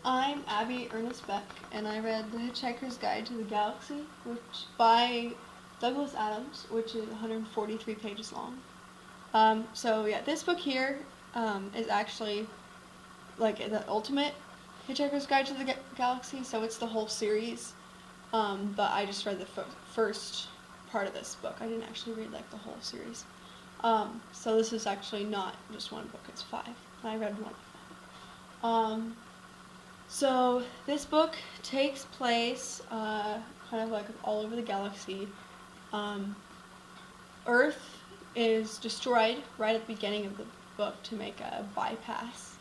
I'm Abby Ernest-Beck, and I read The Hitchhiker's Guide to the Galaxy, which by Douglas Adams, which is 143 pages long. This book here is actually like the ultimate Hitchhiker's Guide to the Galaxy, so it's the whole series. But I just read the first part of this book. I didn't actually read like the whole series. So this is actually not just one book; it's 5. And I read one of them. So this book takes place kind of like all over the galaxy. Earth is destroyed right at the beginning of the book to make a bypass.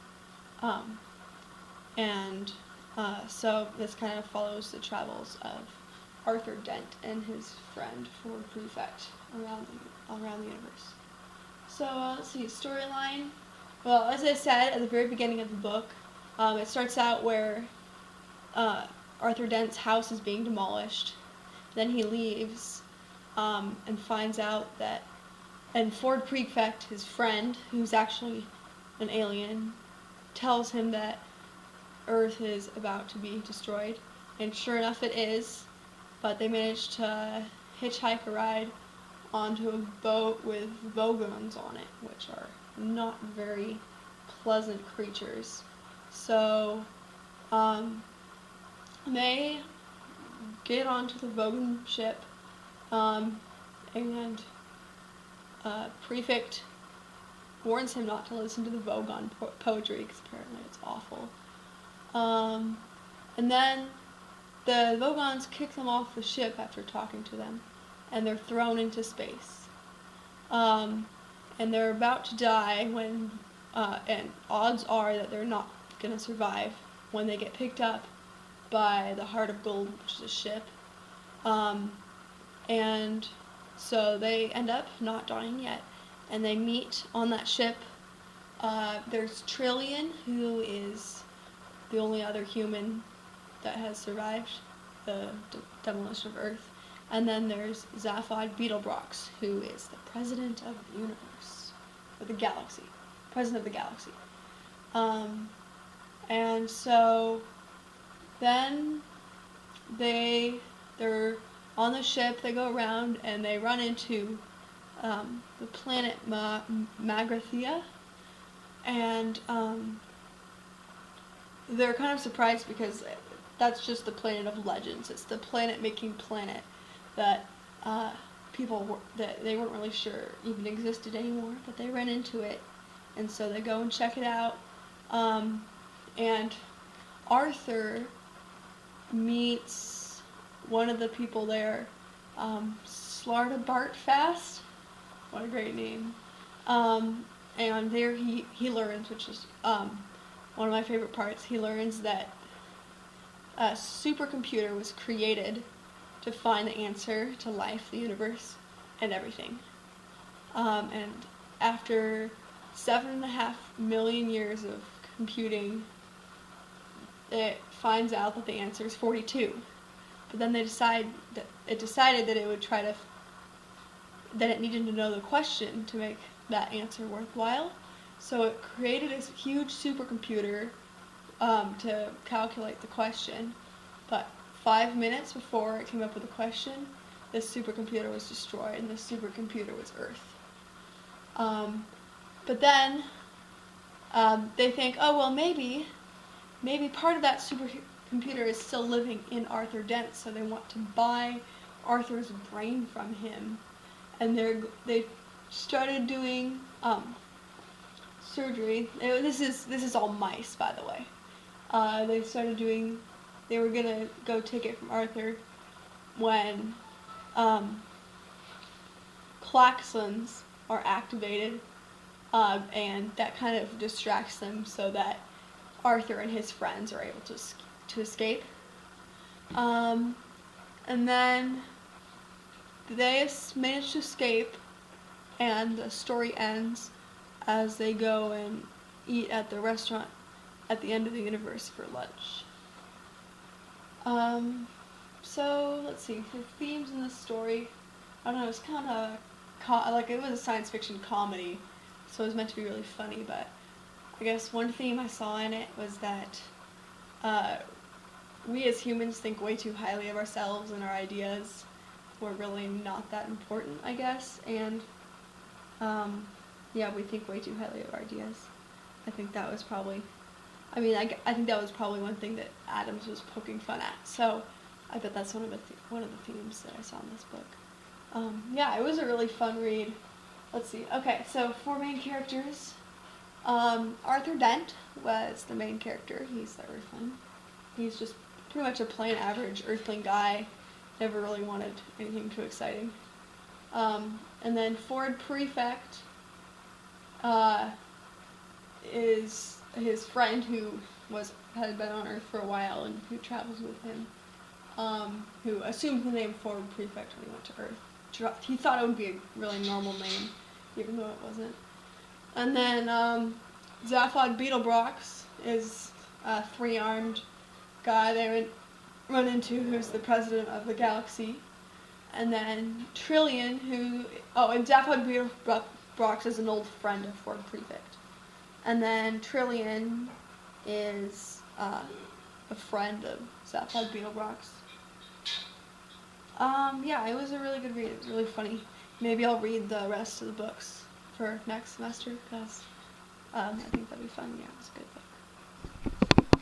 So this kind of follows the travels of Arthur Dent and his friend Ford Prefect around the universe. So let's see, storyline. Well, as I said at the very beginning of the book, it starts out where Arthur Dent's house is being demolished. Then he leaves and finds out that, and Ford Prefect, his friend, who's actually an alien, tells him that Earth is about to be destroyed. And sure enough it is, but they manage to hitchhike a ride onto a boat with Vogons on it, which are not very pleasant creatures. So, they get onto the Vogon ship, and Prefect warns him not to listen to the Vogon poetry, because apparently it's awful. And then the Vogons kick them off the ship after talking to them, and they're thrown into space. And they're about to die when, and odds are that they're not going to survive when they get picked up by the Heart of Gold, which is a ship. And so they end up not dying yet, and they meet on that ship. There's Trillian, who is the only other human that has survived the demolition of Earth. And then there's Zaphod Beetlebrox, who is the president of the universe, of the galaxy, president of the galaxy. And so then they're on the ship, they go around, and they run into the planet Magrathea, and they're kind of surprised because that's just the planet of legends. It's the planet-making planet that that they weren't really sure even existed anymore, but they ran into it, and so they go and check it out. And Arthur meets one of the people there, Slarda Bartfast. What a great name. And there he learns, which is one of my favorite parts, he learns that a supercomputer was created to find the answer to life, the universe, and everything. And after 7.5 million years of computing, it finds out that the answer is 42. But then it decided that it would that it needed to know the question to make that answer worthwhile. So it created a huge supercomputer to calculate the question. But 5 minutes before it came up with a question, this supercomputer was destroyed, and this supercomputer was Earth. But then they think, oh well, maybe part of that supercomputer is still living in Arthur Dent, so they want to buy Arthur's brain from him, and they started doing surgery. This is all mice, by the way. They were gonna go take it from Arthur when klaxons are activated, and that kind of distracts them so that Arthur and his friends are able to escape. And then they manage to escape, and the story ends as they go and eat at the restaurant at the end of the universe for lunch. So let's see, the themes in this story, I don't know, it's kind of it was a science fiction comedy, so it was meant to be really funny, but I guess one theme I saw in it was that uh, we as humans think way too highly of ourselves and our ideas. We're really not that important, I guess, and yeah, we think way too highly of our ideas. I think that was probably, I think that was probably one thing that Adams was poking fun at. So I bet that's one of the themes that I saw in this book. Yeah, it was a really fun read. Let's see. Okay, so 4 main characters. Arthur Dent was the main character. He's the Earthling. He's just pretty much a plain average Earthling guy. Never really wanted anything too exciting. And then Ford Prefect is his friend who had been on Earth for a while and who travels with him, who assumed the name Ford Prefect when he went to Earth. He thought it would be a really normal name, even though it wasn't. And then Zaphod Beetlebrox is a 3-armed guy they run into who's the president of the galaxy. And then Trillian, and Zaphod Beetlebrox is an old friend of Ford Prefect. And then Trillian is a friend of Zaphod Beetlebrox. Yeah, it was a really good read. It was really funny. Maybe I'll read the rest of the books for next semester because I think that'd be fun. Yeah, it was a good book.